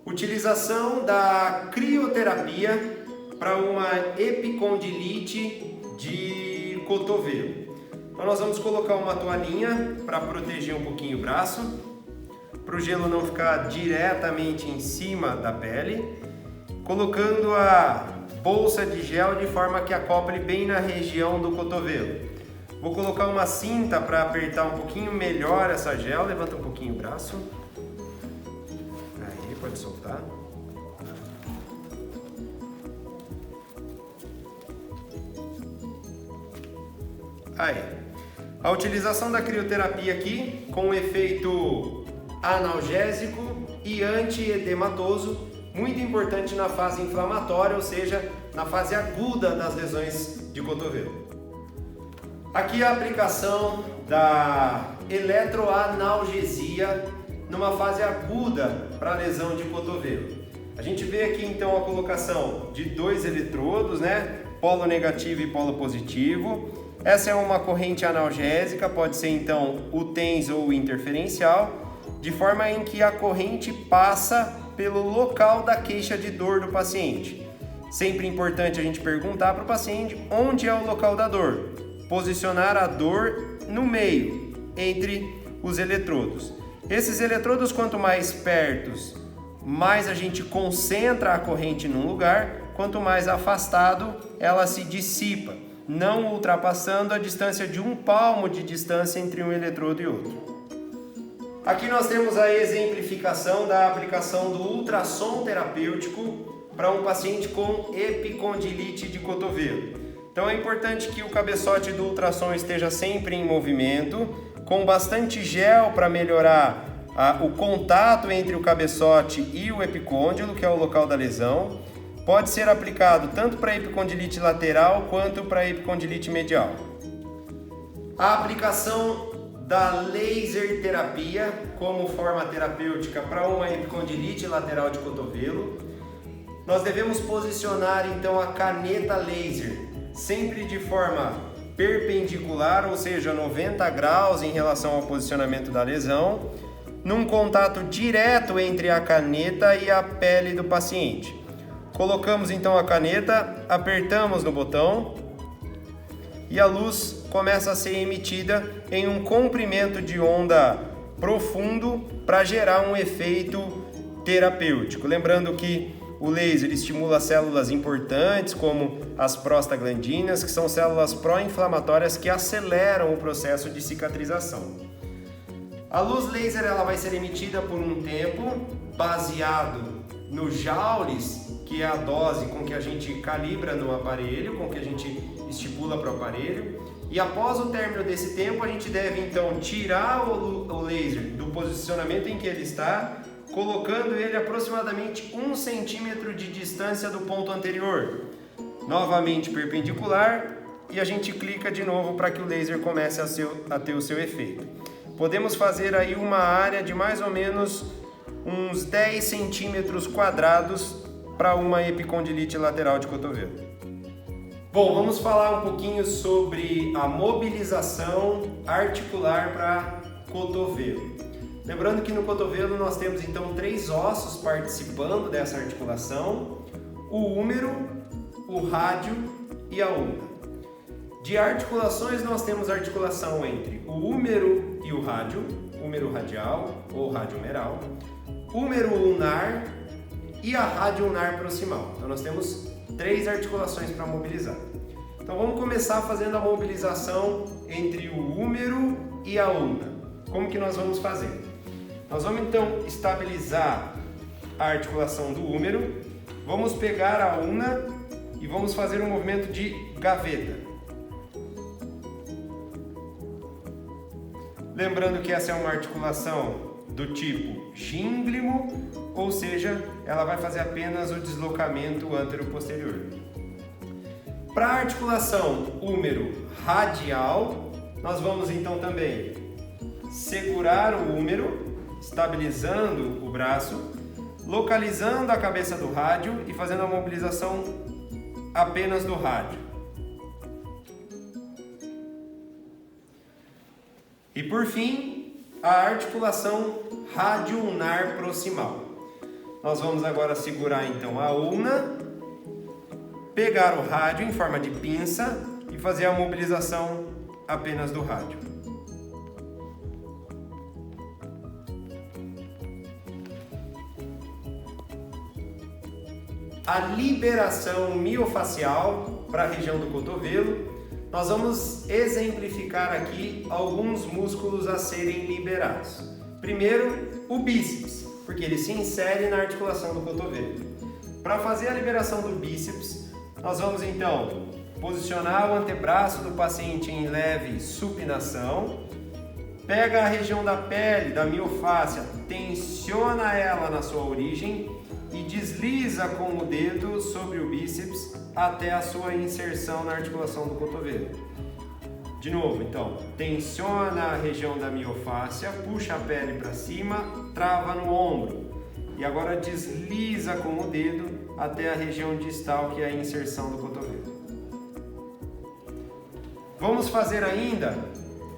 Utilização da crioterapia para uma epicondilite de cotovelo. Então nós vamos colocar uma toalhinha para proteger um pouquinho o braço, para o gelo não ficar diretamente em cima da pele, colocando a bolsa de gel de forma que acople bem na região do cotovelo. Vou colocar uma cinta para apertar um pouquinho melhor essa gel, levanta um pouquinho o braço. Aí, pode soltar. Aí. A utilização da crioterapia aqui com efeito analgésico e antiedematoso, muito importante na fase inflamatória, ou seja, na fase aguda das lesões de cotovelo. Aqui a aplicação da eletroanalgesia numa fase aguda para lesão de cotovelo. A gente vê aqui então a colocação de 2 eletrodos, né? Polo negativo e polo positivo. Essa é uma corrente analgésica, pode ser então o TENS ou o interferencial, de forma em que a corrente passa pelo local da queixa de dor do paciente. Sempre importante a gente perguntar para o paciente onde é o local da dor. Posicionar a dor no meio, entre os eletrodos. Esses eletrodos, quanto mais pertos, mais a gente concentra a corrente num lugar, quanto mais afastado, ela se dissipa, não ultrapassando a distância de 1 palmo de distância entre um eletrodo e outro. Aqui nós temos a exemplificação da aplicação do ultrassom terapêutico para um paciente com epicondilite de cotovelo. Então é importante que o cabeçote do ultrassom esteja sempre em movimento, com bastante gel para melhorar o contato entre o cabeçote e o epicôndilo, que é o local da lesão. Pode ser aplicado tanto para epicondilite lateral quanto para epicondilite medial. A aplicação da laser terapia como forma terapêutica para uma epicondilite lateral de cotovelo. Nós devemos posicionar então a caneta laser sempre de forma perpendicular, ou seja, 90 graus em relação ao posicionamento da lesão, num contato direto entre a caneta e a pele do paciente. Colocamos então a caneta, apertamos no botão e a luz começa a ser emitida em um comprimento de onda profundo para gerar um efeito terapêutico. Lembrando que o laser estimula células importantes como as prostaglandinas, que são células pró-inflamatórias que aceleram o processo de cicatrização. A luz laser ela vai ser emitida por um tempo baseado no joules, que é a dose com que a gente calibra no aparelho, com que a gente estipula para o aparelho. E após o término desse tempo, a gente deve então tirar o laser do posicionamento em que ele está, colocando ele aproximadamente 1 centímetro de distância do ponto anterior. Novamente perpendicular, e a gente clica de novo para que o laser comece a ter o seu efeito. Podemos fazer aí uma área de mais ou menos uns 10 centímetros quadrados para uma epicondilite lateral de cotovelo. Bom, vamos falar um pouquinho sobre a mobilização articular para cotovelo. Lembrando que no cotovelo nós temos então 3 ossos participando dessa articulação: o húmero, o rádio e a ulna. De articulações nós temos a articulação entre o húmero e o rádio, húmero radial ou radiomeral, húmero ulnar e a rádio ulnar proximal. Então nós temos 3 articulações para mobilizar. Então vamos começar fazendo a mobilização entre o húmero e a ulna. Como que nós vamos fazer? Nós vamos então estabilizar a articulação do húmero, vamos pegar a ulna e vamos fazer um movimento de gaveta. Lembrando que essa é uma articulação do tipo gínglimo, ou seja, ela vai fazer apenas o deslocamento antero-posterior. Para a articulação húmero radial, nós vamos então também segurar o húmero, estabilizando o braço, localizando a cabeça do rádio e fazendo a mobilização apenas do rádio. E por fim, a articulação radioulnar proximal. Nós vamos agora segurar então a ulna, pegar o rádio em forma de pinça e fazer a mobilização apenas do rádio. A liberação miofacial para a região do cotovelo, nós vamos exemplificar aqui alguns músculos a serem liberados. Primeiro, o bíceps, porque ele se insere na articulação do cotovelo. Para fazer a liberação do bíceps, nós vamos então posicionar o antebraço do paciente em leve supinação, pega a região da pele, da miofáscia, tensiona ela na sua origem e desliza com o dedo sobre o bíceps até a sua inserção na articulação do cotovelo. De novo, então, tensiona a região da miofáscia, puxa a pele para cima, trava no ombro. E agora desliza com o dedo até a região distal, que é a inserção do cotovelo. Vamos fazer ainda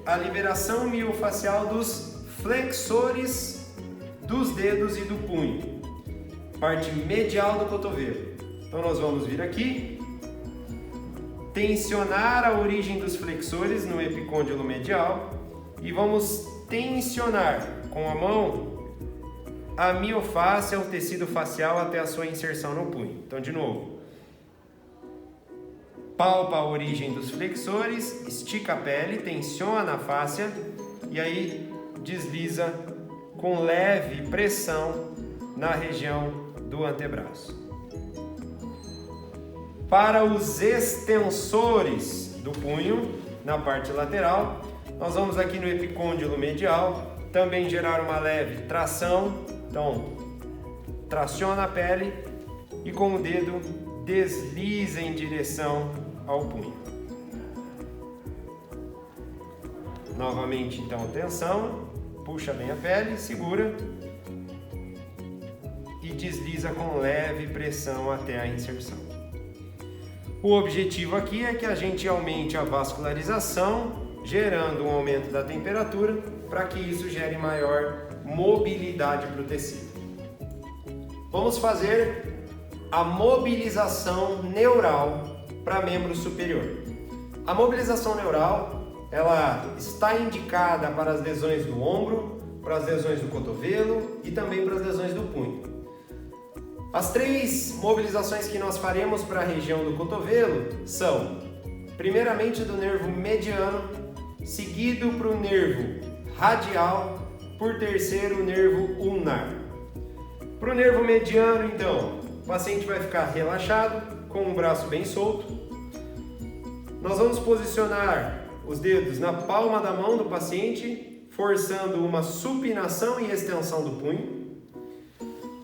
a liberação miofacial dos flexores dos dedos e do punho. Parte medial do cotovelo. Então nós vamos vir aqui, tensionar a origem dos flexores no epicôndilo medial e vamos tensionar com a mão a miofáscia, o tecido facial até a sua inserção no punho. Então de novo, palpa a origem dos flexores, estica a pele, tensiona a fáscia e aí desliza com leve pressão na região do antebraço. Para os extensores do punho, na parte lateral, nós vamos aqui no epicôndilo medial, também gerar uma leve tração. Então, traciona a pele e com o dedo desliza em direção ao punho. Novamente, então, tensão, puxa bem a pele, segura e desliza com leve pressão até a inserção. O objetivo aqui é que a gente aumente a vascularização, gerando um aumento da temperatura, para que isso gere maior mobilidade para o tecido. Vamos fazer a mobilização neural para membro superior. A mobilização neural, ela está indicada para as lesões do ombro, para as lesões do cotovelo e também para as lesões do punho. As três mobilizações que nós faremos para a região do cotovelo são, primeiramente do nervo mediano, seguido para o nervo radial, por terceiro o nervo ulnar. Para o nervo mediano, então, o paciente vai ficar relaxado, com o braço bem solto. Nós vamos posicionar os dedos na palma da mão do paciente, forçando uma supinação e extensão do punho.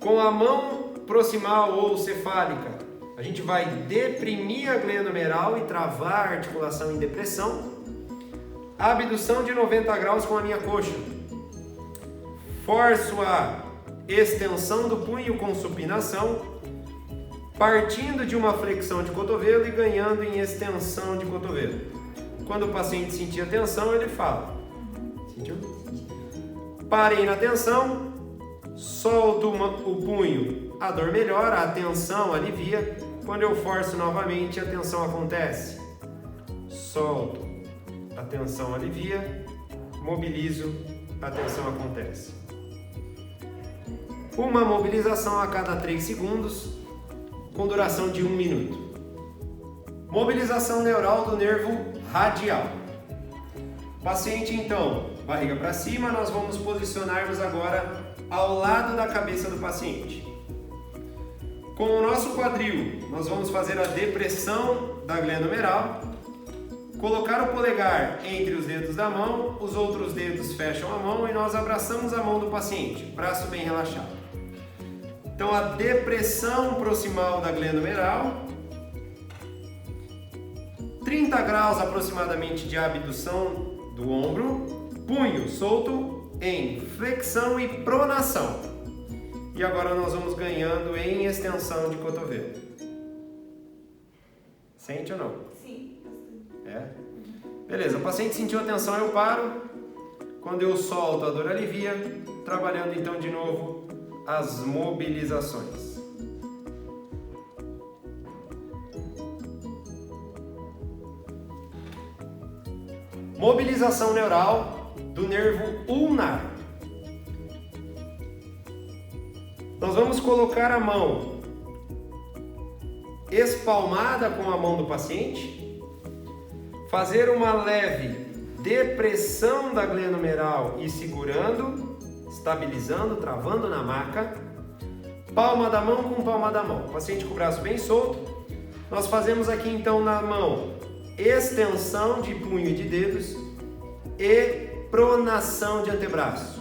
Com a mão proximal ou cefálica, a gente vai deprimir a glenomeral e travar a articulação em depressão. Abdução de 90 graus com a minha coxa. Forço a extensão do punho com supinação, partindo de uma flexão de cotovelo e ganhando em extensão de cotovelo. Quando o paciente sentir a tensão, ele fala. Sentiu? Parei na tensão, solto o punho, a dor melhora, a tensão alivia. Quando eu forço novamente, a tensão acontece. Solto, a tensão alivia, mobilizo, a tensão acontece. Uma mobilização a cada 3 segundos, com duração de 1 minuto. Mobilização neural do nervo radial. Paciente, então, barriga para cima, nós vamos posicionar-nos agora ao lado da cabeça do paciente. Com o nosso quadril, nós vamos fazer a depressão da glenomeral, colocar o polegar entre os dedos da mão, os outros dedos fecham a mão e nós abraçamos a mão do paciente, braço bem relaxado. Então, a depressão proximal da glenomeral, 30 graus aproximadamente de abdução do ombro, punho solto em flexão e pronação. E agora nós vamos ganhando em extensão de cotovelo. Sente ou não? Sim, bastante. É? Beleza, o paciente sentiu a tensão, eu paro. Quando eu solto, a dor alivia. Trabalhando então de novo as mobilizações. Mobilização neural do nervo ulnar. Nós vamos colocar a mão espalmada com a mão do paciente, fazer uma leve depressão da glenomeral e segurando, estabilizando, travando na maca, palma da mão com palma da mão, o paciente com o braço bem solto. Nós fazemos aqui então na mão extensão de punho e de dedos e pronação de antebraço.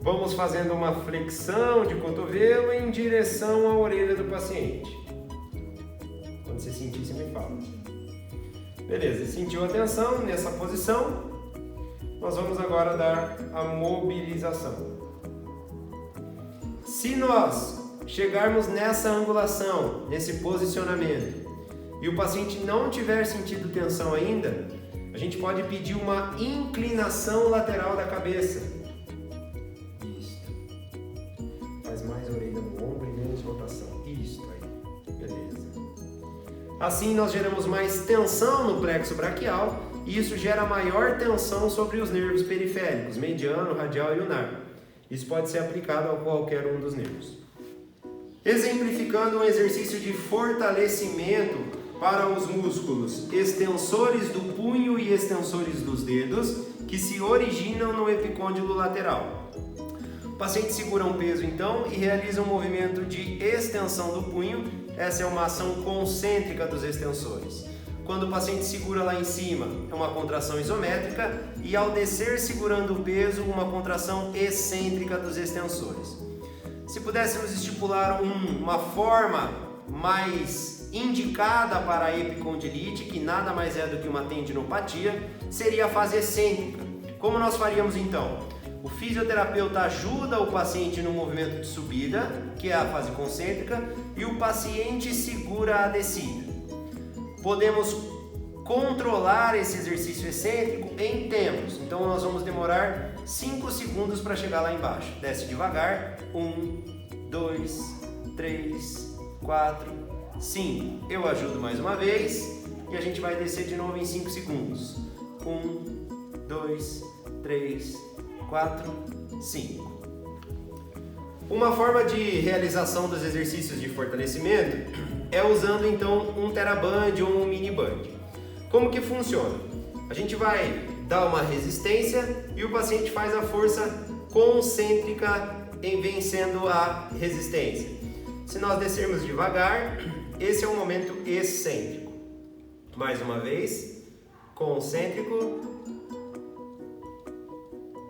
Vamos fazendo uma flexão de cotovelo em direção à orelha do paciente. Quando você sentir, você me fala. Beleza, sentiu a tensão nessa posição? Nós vamos agora dar a mobilização. Se nós chegarmos nessa angulação, nesse posicionamento, e o paciente não tiver sentido tensão ainda, a gente pode pedir uma inclinação lateral da cabeça. Isso. Faz mais orelha no ombro e menos rotação. Isso aí. Beleza. Assim nós geramos mais tensão no plexo braquial e isso gera maior tensão sobre os nervos periféricos, mediano, radial e ulnar. Isso pode ser aplicado a qualquer um dos nervos. Exemplificando um exercício de fortalecimento para os músculos extensores do punho e extensores dos dedos, que se originam no epicôndilo lateral. O paciente segura um peso então e realiza um movimento de extensão do punho. Essa é uma ação concêntrica dos extensores. Quando o paciente segura lá em cima, é uma contração isométrica, e ao descer segurando o peso, uma contração excêntrica dos extensores. Se pudéssemos estipular uma forma mais indicada para a epicondilite, que nada mais é do que uma tendinopatia, seria a fase excêntrica. Como nós faríamos então? O fisioterapeuta ajuda o paciente no movimento de subida, que é a fase concêntrica, e o paciente segura a descida. Podemos controlar esse exercício excêntrico em tempos, então nós vamos demorar 5 segundos para chegar lá embaixo. Desce devagar, 1, 2, 3, 4, 5. Eu ajudo mais uma vez e a gente vai descer de novo em 5 segundos. 1, 2, 3, 4, 5. Uma forma de realização dos exercícios de fortalecimento é usando então um TheraBand ou um Miniband. Como que funciona? A gente vai dar uma resistência e o paciente faz a força concêntrica em vencendo a resistência. Se nós descermos devagar, esse é um momento excêntrico. Mais uma vez, concêntrico,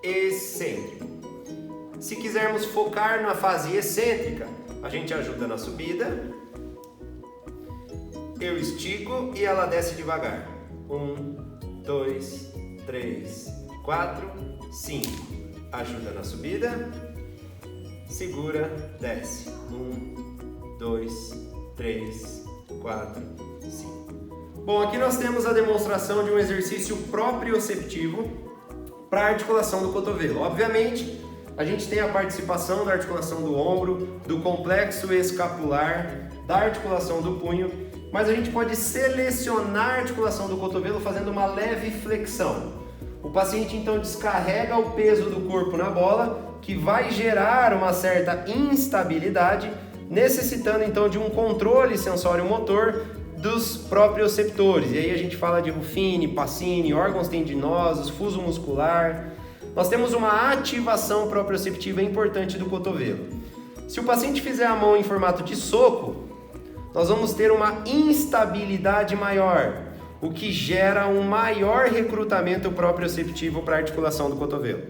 excêntrico. Se quisermos focar na fase excêntrica, a gente ajuda na subida, eu estico e ela desce devagar. 1, 2, 3, 4, 5. Ajuda na subida, segura, desce. 1, 2, 3, 4, 5. Bom, aqui nós temos a demonstração de um exercício proprioceptivo para a articulação do cotovelo. Obviamente, a gente tem a participação da articulação do ombro, do complexo escapular, da articulação do punho, mas a gente pode selecionar a articulação do cotovelo fazendo uma leve flexão. O paciente então descarrega o peso do corpo na bola, que vai gerar uma certa instabilidade, necessitando então de um controle sensório-motor dos proprioceptores. E aí a gente fala de Ruffini, Pacini, órgãos tendinosos, fuso muscular. Nós temos uma ativação proprioceptiva importante do cotovelo. Se o paciente fizer a mão em formato de soco, nós vamos ter uma instabilidade maior, o que gera um maior recrutamento proprioceptivo para a articulação do cotovelo.